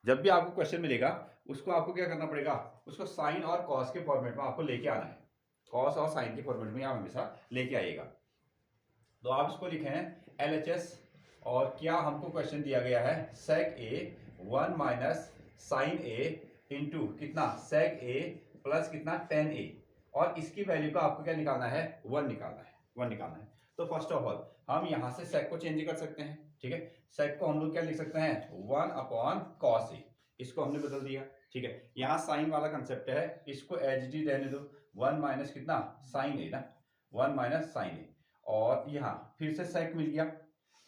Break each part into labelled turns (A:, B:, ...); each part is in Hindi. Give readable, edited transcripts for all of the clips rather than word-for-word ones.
A: जब भी आपको क्वेश्चन मिलेगा उसको आपको क्या करना पड़ेगा, उसको साइन और कॉस के फॉर्मेट में आपको लेके आना है। कॉस और साइन के फॉर्मेट में आप हमेशा लेके आइएगा। तो आप इसको लिखें LHS, और क्या हमको क्वेश्चन दिया गया है sec a 1 minus sine a into कितना sec a प्लस कितना tan a, और इसकी वैल्यू का आपको क्या निकालना है, 1 निकालना है, 1 निकालना है। तो फर्स्ट ऑफ ऑल हम यहाँ से sec को चेंज कर सकते हैं, ठीक है। sec को हम लोग क्या लिख सकते हैं, 1 अपॉन cos a, इसको हमने बदल दिया, ठीक है। यहाँ साइन वाला कंसेप्ट है, इसको एज इट इज रहने दो, 1 माइनस कितना साइन a ना, 1 माइनस साइन a, और यहाँ फिर से sec मिल गया,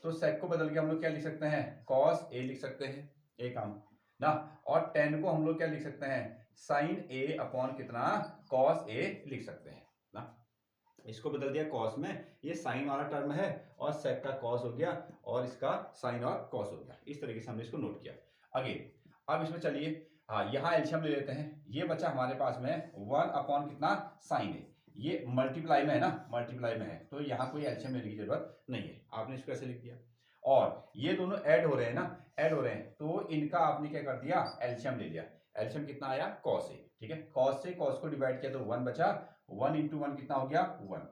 A: तो sec को बदल के हम लोग क्या लिख सकते हैं, cos a लिख सकते हैं, एक काम ना, और tan को हम लोग क्या लिख सकते हैं, sin a अपॉन कितना cos a लिख सकते हैं ना। इसको बदल दिया cos में, ये sin वाला टर्म है, और sec का cos हो गया, और इसका sin और cos हो गया। इस तरीके से हमने इसको नोट किया। अगेन अब इसमें चलिए, हाँ यहाँ एल्शियम ले लेते हैं। ये बचा हमारे पास में 1 अपॉन कितना sin a, ये मल्टीप्लाई में है ना, मल्टीप्लाई में है, तो यहाँ कोई एल्शियम लेने की जरूरत नहीं है, आपने इसको ऐसे लिख दिया। और ये दोनों ऐड हो रहे हैं ना, ऐड हो रहे हैं, तो इनका आपने क्या कर दिया, एल्शियम ले लिया। एल्शियम कितना आया, cos a, ठीक है। cos से cos को डिवाइड किया तो 1 बचा, 1 इंटू 1 कितना हो गया 1,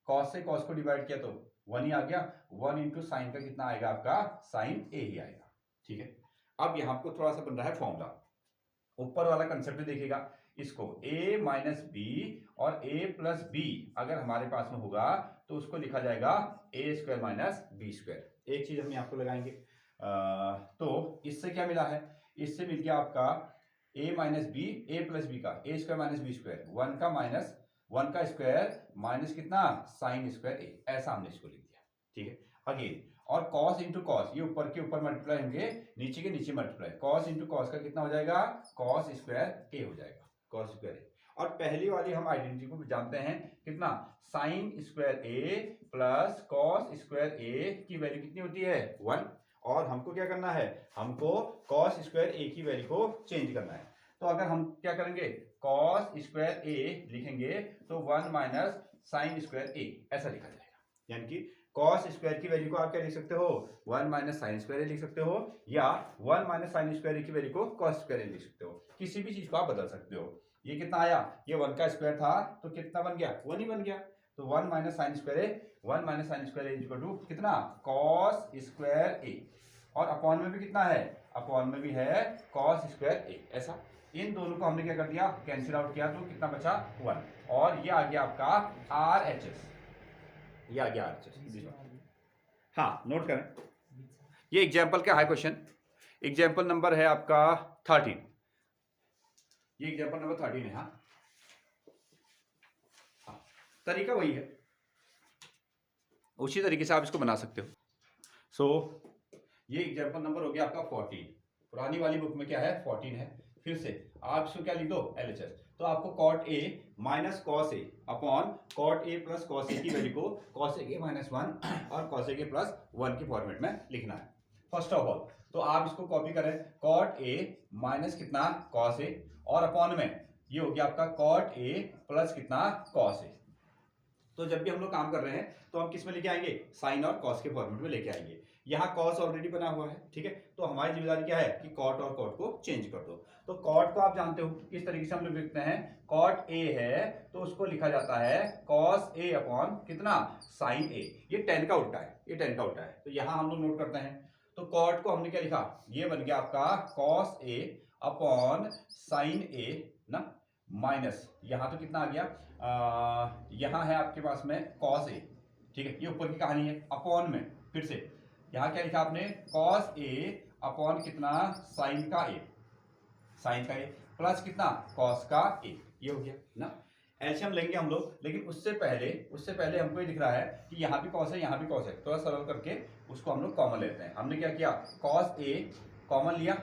A: cos से cos को डिवाइड किया तो 1 ही आ गया, 1 इंटू साइन का कितना आएगा आपका sin a ही आएगा, ठीक है। अब यहाँ आपको थोड़ा सा बन रहा है फॉर्मूला, ऊपर वाला कंसेप्ट देखिएगा, इसको a माइनस बी और a प्लस बी अगर हमारे पास में होगा तो उसको लिखा जाएगा a square minus B square. एक चीज हम आपको लगाएंगे, तो इससे क्या मिला है, इससे मिल गया आपका a minus B, A plus B का a square minus B square, 1 का माइनस 1 का स्क्वायर माइनस कितना साइन स्क्वायर a, ऐसा हमने इसको लिख दिया, ठीक है। अगेन और cos इंटू कॉस, ये ऊपर के ऊपर मल्टीप्लाई होंगे, नीचे के नीचे मल्टीप्लाई, cos इंटू कॉस का कितना हो जाएगा, cos स्क्वायर a हो जाएगा, cos स्क्वायर a। और पहली वाली हम आइडेंटिटी को जानते हैं कितना, sine square a plus cos square a की वैल्यू कितनी होती है 1, और हमको क्या करना है, हमको cos स्क्वायर a की वैल्यू को चेंज करना है। तो अगर हम क्या करेंगे, cos स्क्वायर a लिखेंगे तो 1 माइनस साइन स्क्वायर a ऐसा लिखा जाएगा, यानी कि cos स्क्वायर की वैल्यू को आप क्या लिख सकते हो, 1 माइनस साइन स्क्वायर लिख सकते हो, या 1 माइनस साइन स्क्वायर की वैल्यू को cos स्क्वायर लिख सकते हो, किसी भी चीज को आप बदल सकते हो। ये कितना आया, ये 1 का स्क्वायर था तो कितना बन गया, 1 ही बन गया, तो 1 minus sine square 1 minus sine square equal to कितना cos स्क्वायर a, और अपॉन में भी कितना है, अपॉन में भी है cos स्क्वायर a, ऐसा इन दोनों को हमने क्या कर दिया, कैंसिल आउट किया, तो कितना बचा 1, और ये आ गया आपका RHS, ये आ गया RHS। हाँ नोट करें, ये एग्जाम्पल क्या है क्वेश्चन, एग्जाम्पल नंबर है आपका 13, ये एग्जाम्पल नंबर 13 है। हाँ तरीका वही है, उसी तरीके से आप इसको बना सकते हो। सो ये एग्जाम्पल नंबर हो गया आपका 14, पुरानी वाली बुक में क्या है 14 है, फिर से आप इसको क्या लिख दो LHS, तो आपको cot a minus cos a upon cot a plus cos a की वैल्यू को cos a के माइनस 1 और cos a के प्लस 1 के फॉर्मेट में लिखना है। फर्स्ट ऑफ ऑल तो आप इसको कॉपी करें, cot a माइनस कितना cos a, और अपॉन में ये हो गया आपका cot a प्लस कितना cos a। तो जब भी हम लोग काम कर रहे हैं तो हम किस में लेके आएंगे, साइन और कॉस के फॉर्मेट में लेके आएंगे। यहाँ कॉस ऑलरेडी बना हुआ है, ठीक है, तो हमारी जिम्मेदारी क्या है कि कॉट और कॉट को चेंज कर दो। तो कॉट को आप जानते हो किस तरीके से हम लोग लिखते हैं, कॉट ए है तो उसको लिखा जाता है कॉस ए अपॉन कितना साइन ए, ये 10 का उल्टा है, ये 10 का उल्टा है, तो यहाँ हम लोग नोट करते हैं। तो कॉट को हमने क्या लिखा, ये बन गया आपका कॉस ए अपॉन साइन ए ना, माइनस यहाँ तो कितना आ गया, यहाँ है आपके पास में cos a, ठीक है, ये ऊपर की कहानी है, अपॉन में फिर से यहाँ क्या लिखा आपने cos a अपॉन कितना साइन का a, साइन का a प्लस कितना cos का a, ये हो गया ना। एल्शियम लेंगे हम लोग, लेकिन उससे पहले हमको ये दिख रहा है कि यहाँ भी cos है यहाँ भी cos है, थोड़ा सरल करके उसको हम लोग कॉमन लेते हैं। हमने क्या किया, cos a कॉमन लिया,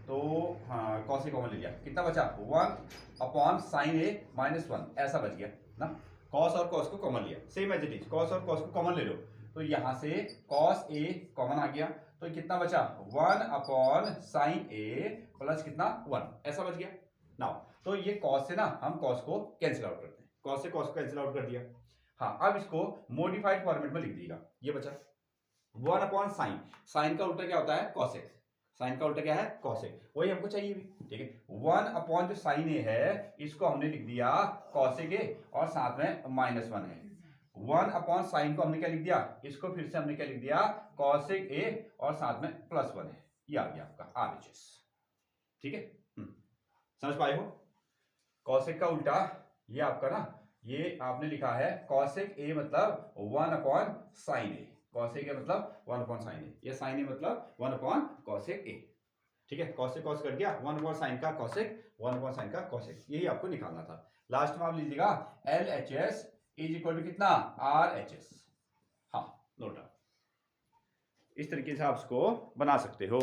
A: तो हाँ cos a कॉमन ले लिया, कितना बचा 1 अपॉन साइन a माइनस 1, ऐसा बच गया ना। cos और cos को कॉमन लिया, same as it is, cos और cos को कॉमन ले लो, तो यहाँ से cos a कॉमन आ गया, तो कितना बचा 1 अपॉन साइन a प्लस कितना 1, ऐसा बच गया ना। तो ये cos से ना हम cos को कैंसिल आउट करते हैं, cos से cos को कैंसिल आउट कर दिया। हाँ अब इसको मॉडिफाइड फॉर्मेट में लिख दिएगा, ये बचा 1 अपॉन साइन, साइन का उल्टा क्या होता है cosec, साइन का उल्टा क्या है, कॉसेक, वही हमको चाहिए भी, ठीक है। 1 अपॉन जो साइन ए है इसको हमने लिख दिया कॉसेक ए और साथ में -1 है। 1 अपॉन साइन को हमने क्या लिख दिया, इसको फिर से हमने क्या लिख दिया, कॉसेक ए और साथ में +1 है। ये आ गया आपका RHS, ठीक है। समझ पाए हो? कॉसेक का उल्टा ये आपका ना, ये आपने लिखा है कॉसेक ए मतलब 1/sin ए, कॉसेक ए मतलब 1/sin ए, ये sin ए मतलब 1/cosec ए, ठीक है। कॉसेक कॉस कट गया, 1/sin का कॉसेक, 1/sin का कॉसेक, यही आपको निकालना था। लास्ट में आप लीजिएगा LHS इज इक्वल टू कितना, RHS। हाँ, नोट डाउन। इस तरीके से आप इसको बना सकते हो।